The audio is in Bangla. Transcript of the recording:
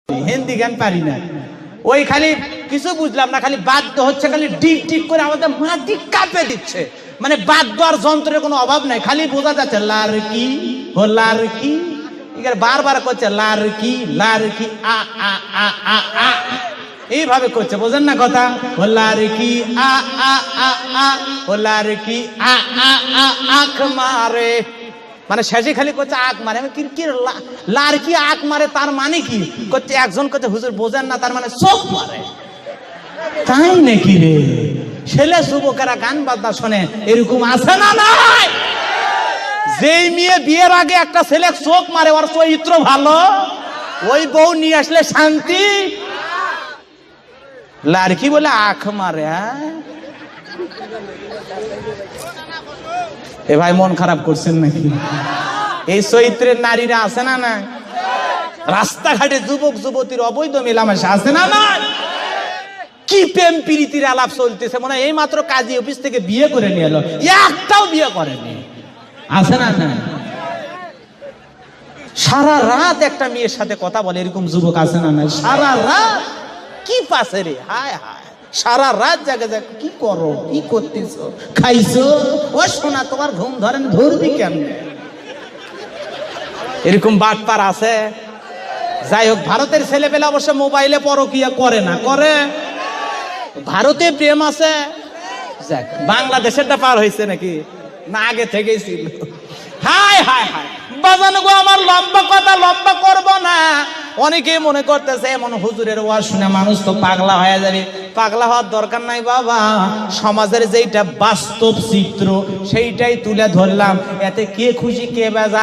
হিন্দি গান পারি না, ওই খালি কিছু বুঝলাম না, খালি বাদ্য হচ্ছে, খালি ডিক ডিক করে আমাদের মাটি কাঁপে দিচ্ছে। মানে বাদ্য আর যন্ত্রের কোনো অভাব নাই, খালি বোঝা যাচ্ছে লারকি ও লারকি, বারবার করছে লারকি লারকি আ আ আ আ আ, এইভাবে করছে, বোঝেন না কথা? ও লারকি আ আ আ আ, ও লারকি আ আ আ আখ মারে, মানে শেষে খালি করছে আখ মারে। আমি কি লারকি আখ মারে তার মানে কি করছে? একজন করছে হুজুর বোঝেন না, তার মানে চোখ মারে। তাই নাকি রে? ছেলে যুবকেরা গান বাজনা শোনে, এরকম আছে না নাই? যেই মেয়ে বিয়ের আগে একটা ছেলে চোখ মারে, ওর চরিত্র ভালো, ওই বউ নিয়ে আসলে শান্তি। লারকি বলে আখ মারে। এ ভাই মন খারাপ করছেন নাকি? এই চরিত্রের নারীরা আছে না না? রাস্তাঘাটে যুবক যুবতীর অবৈধ মেলামেশা আছে না না? কি প্রেম প্রীতির আলাপ চলতেছে, মনে হয় এই মাত্র কাজী অফিস থেকে বিয়ে করে নিয়ে এলো, একটাও বিয়ে করেনি। আছে না না? সারা রাত একটা মেয়ের সাথে কথা বলে, এরকম যুবক আছে না না? সারা রাত কি পাশে রে, হায় হায়, সারা রাত জাগে জাগে কি করো, কি করতেছো, খাইছো? ও শোনা, তোমার ঘুম ধরেন, ধরবি কেমনে? এরকম বাটপার আছে। যাই হোক, ভারতের ছেলেপেলে অবশ্য মোবাইলে পরকিয়া করে না, করে? ভারতে প্রেম আছে। যাক, বাংলাদেশেরটা পার হয়েছে নাকি? না আগে থেকেই ছিল। হায় হায় হায় বাজানো গো, আমার লম্বা কথা লম্বা করব না। অনেকেই মনে করতেছে এমন হুজুরের ওয়াজ শুনে মানুষ তো পাগলা হয়ে যাবে। পাগলা হওয়ার দরকার নাই বাবা, সমাজের যেইটা বাস্তব চিত্র সেইটাই তুলে ধরলাম, এতে কে খুশি কে বেজা